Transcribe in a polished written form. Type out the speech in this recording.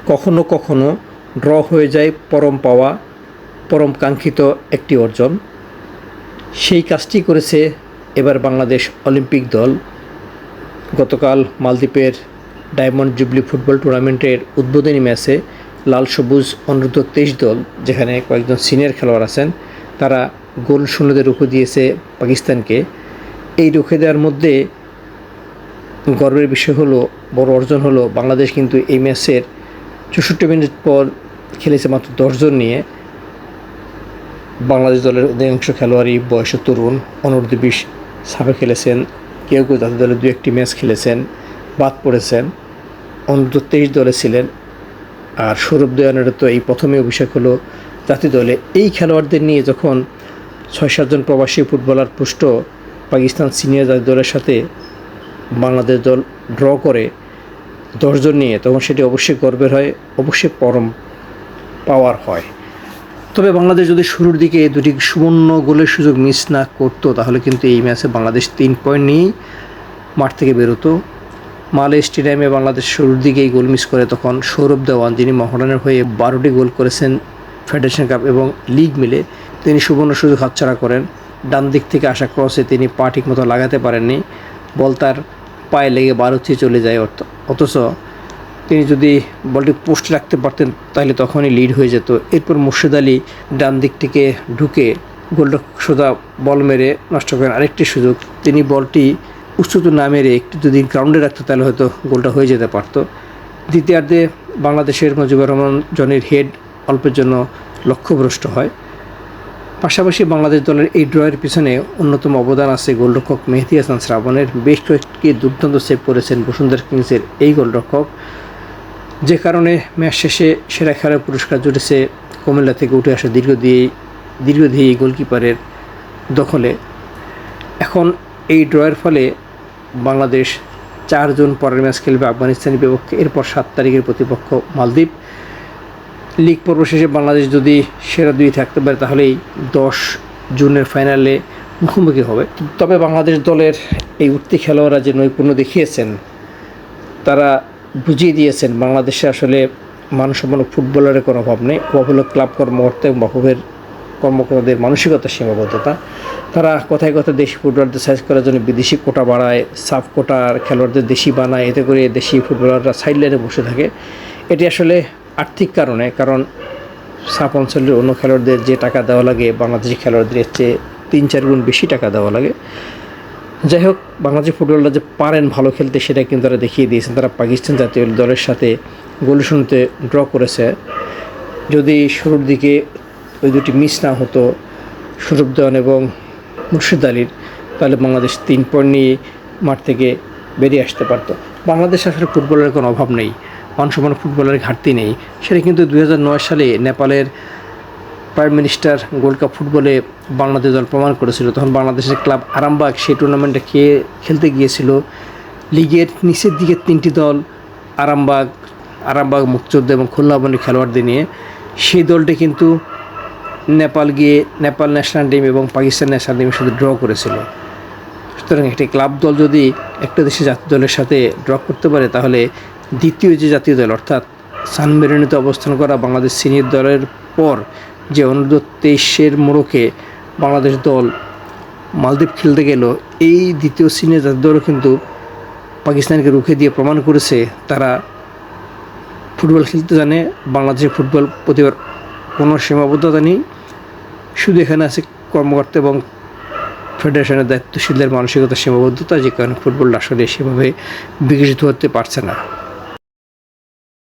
কখনো কখনো ড্র হয়ে যায় পরম পাওয়া, পরম কাঙ্ক্ষিত একটি অর্জন। সেই কাজটি করেছে এবার বাংলাদেশ অলিম্পিক দল। গতকাল মালদ্বীপের ডায়মন্ড জুবলি ফুটবল টুর্নামেন্টের উদ্বোধনী ম্যাচে লাল সবুজ অনূর্ধ্ব 23 দল, যেখানে কয়েকজন সিনিয়র খেলোয়াড় আছেন, তারা গোল শূন্যতে রুখে দিয়েছে পাকিস্তানকে। এই রুখে দেওয়ার মধ্যে গর্বের বিষয় হলো, বড় অর্জন হলো, বাংলাদেশ কিন্তু এই ম্যাচের 64 মিনিট পর খেলেছে মাত্র 10 জন নিয়ে। বাংলাদেশ দলের অধিকাংশ খেলোয়াড়ই বয়স তরুণ, অনূর্ধ্ব 20 সাফে খেলেছেন, কেউ কেউ জাতীয় দলে 2-1টি ম্যাচ খেলেছেন, বাদ পড়েছেন, অনূর্ধ্ব 23 দলে ছিলেন। আর সৌরভ দেওয়ানের তো এই প্রথমে অভিষেক হলো জাতীয় দলে। এই খেলোয়াড়দের নিয়ে যখন 6-7 জন প্রবাসী ফুটবলার পুষ্ট পাকিস্তান সিনিয়র জাতীয় দলের সাথে বাংলাদেশ দল ড্র করে 10 জন নিয়ে, তখন সেটি অবশ্যই গর্বের হয়, অবশ্যই পরম পাওয়ার হয়। তবে বাংলাদেশ যদি শুরুর দিকে দুটি সুবর্ণ গোলের সুযোগ মিস না করতো, তাহলে কিন্তু এই ম্যাচে বাংলাদেশ 3 পয়েন্ট নিয়েই মাঠ থেকে বেরোতো। মালে স্টেডিয়ামে বাংলাদেশ শুরুর দিকেই গোল মিস করে তখন সৌরভ দেওয়ান, যিনি মোহামেডানের হয়ে 12টি গোল করেছেন ফেডারেশন কাপ এবং লিগ মিলে, তিনি সুবর্ণ সুযোগ হাতছাড়া করেন। ডান দিক থেকে আসা ক্রসে তিনি পা ঠিক মতো লাগাতে পারেননি, বল তার পায়ে লেগে বারুচি চলে যায়। অথচ তিনি যদি বলটি পোস্টে রাখতে পারতেন তাহলে তখনই লিড হয়ে যেত। এরপর মুর্শিদ আলী ডান দিক থেকে ঢুকে গোলটা সোজা বল মেরে নষ্ট করেন আরেকটি সুযোগ। তিনি বলটি উচ্চত না মেরে একটু যদি গ্রাউন্ডে রাখতো তাহলে হয়তো গোলটা হয়ে যেতে পারতো। দ্বিতীয়ার্ধে বাংলাদেশের মুজিবুর রহমান জনির হেড অল্পের জন্য লক্ষ্যভ্রষ্ট হয়। পাশাপাশি বাংলাদেশ দলের এই ড্রয়ের পিছনে অন্যতম অবদান আছে গোলরক্ষক মেহেদী হাসান শ্রাবণের। বেশ কয়েকটি দুর্দান্ত সেভ করেছেন বসুন্ধরা কিংসের এই গোলরক্ষক, যে কারণে ম্যাচ শেষে সেরা খেলার পুরস্কার জুটেছে কুমিল্লা থেকে উঠে আসা দীর্ঘদেহী গোলকিপারের দখলে। এখন এই ড্রয়ের ফলে বাংলাদেশ 4 জুন পরের ম্যাচ খেলবে আফগানিস্তানের বিপক্ষে, এরপর 7 তারিখের প্রতিপক্ষ মালদ্বীপ। লিগ পর্ব শেষে বাংলাদেশ যদি সেরা 2 থাকতে পারে তাহলেই 10 জুনের ফাইনালে মুখোমুখি হবে। তবে বাংলাদেশ দলের এই উঠতি খেলোয়াড়রা যে নৈপুণ্য দেখিয়েছেন, তারা বুঝিয়ে দিয়েছেন বাংলাদেশে আসলে মানসম্পন্ন ফুটবলারের কোনো অভাব নেই। অভাব হলো ক্লাব কর্মকর্তা এবং বাফুফের কর্মকর্তাদের মানসিকতার সীমাবদ্ধতা। তারা কথায় কথায় দেশি ফুটবলারদের সাইজ করার জন্য বিদেশি কোটা বাড়ায়, সাব কোটার খেলোয়াড়দের দেশি বানায়, এতে করে দেশি ফুটবলাররা সাইডলাইনে বসে থাকে। এটি আসলে আর্থিক কারণ সাব অঞ্চলের অন্য খেলোয়াড়দের যে টাকা দেওয়া লাগে বাংলাদেশি খেলোয়াড়দের চেয়ে 3-4 গুণ বেশি টাকা দেওয়া লাগে। যাই হোক, বাংলাদেশি ফুটবলাররা যে পারেন ভালো খেলতে সেটা কিন্তু তারা দেখিয়ে দিয়েছেন। তারা পাকিস্তান জাতীয় দলের সাথে গোল শূন্যতে ড্র করেছে। যদি শুরুর দিকে ওই দুটি মিস না হতো সৌরভ দেওয়ান এবং মুর্শিদ আলীর, তাহলে বাংলাদেশ 3 পয়েন্ট নিয়ে মাঠ থেকে বেরিয়ে আসতে পারত। বাংলাদেশ আসলে ফুটবলের কোনো অভাব নেই, মানসম্পন্ন ফুটবলের ঘাটতি নেই। সেটা কিন্তু 2009 সালে নেপালের প্রাইম মিনিস্টার গোল্ড কাপ ফুটবলে বাংলাদেশ দল প্রমাণ করেছিল। তখন বাংলাদেশের ক্লাব আরামবাগ সেই টুর্নামেন্টে খেলতে গিয়েছিল। লিগের নিচের দিকে 3টি দল, আরামবাগ মুক্তিযোদ্ধা এবং খুলনা বনি খেলোয়াড়দের নিয়ে, সেই দলটি কিন্তু নেপাল গিয়ে নেপাল ন্যাশনাল টিম এবং পাকিস্তান ন্যাশনাল টিমের সাথে ড্র করেছিল। সুতরাং একটি ক্লাব দল যদি একটা দেশের জাতীয় দলের সাথে ড্র করতে পারে, তাহলে দ্বিতীয় যে জাতীয় দল অর্থাৎ সান মেরিনোতে অবস্থান করা বাংলাদেশ সিনিয়র দলের পর যে অনূর্ধ্ব 23-এর মোড়কে বাংলাদেশ দল মালদ্বীপ খেলতে গেল, এই দ্বিতীয় সিনিয়র জাতীয় দলও কিন্তু পাকিস্তানকে রুখে দিয়ে প্রমাণ করেছে তারা ফুটবল খেলতে জানে। বাংলাদেশের ফুটবল প্রতিবার কোনো সীমাবদ্ধতা নেই, শুধু এখানে আছে কর্মকর্তা এবং ফেডারেশনের দায়িত্বশীলদের মানসিকতার সীমাবদ্ধতা, যে কারণে ফুটবলটা আসলে সেভাবে বিকশিত হতে পারছে না।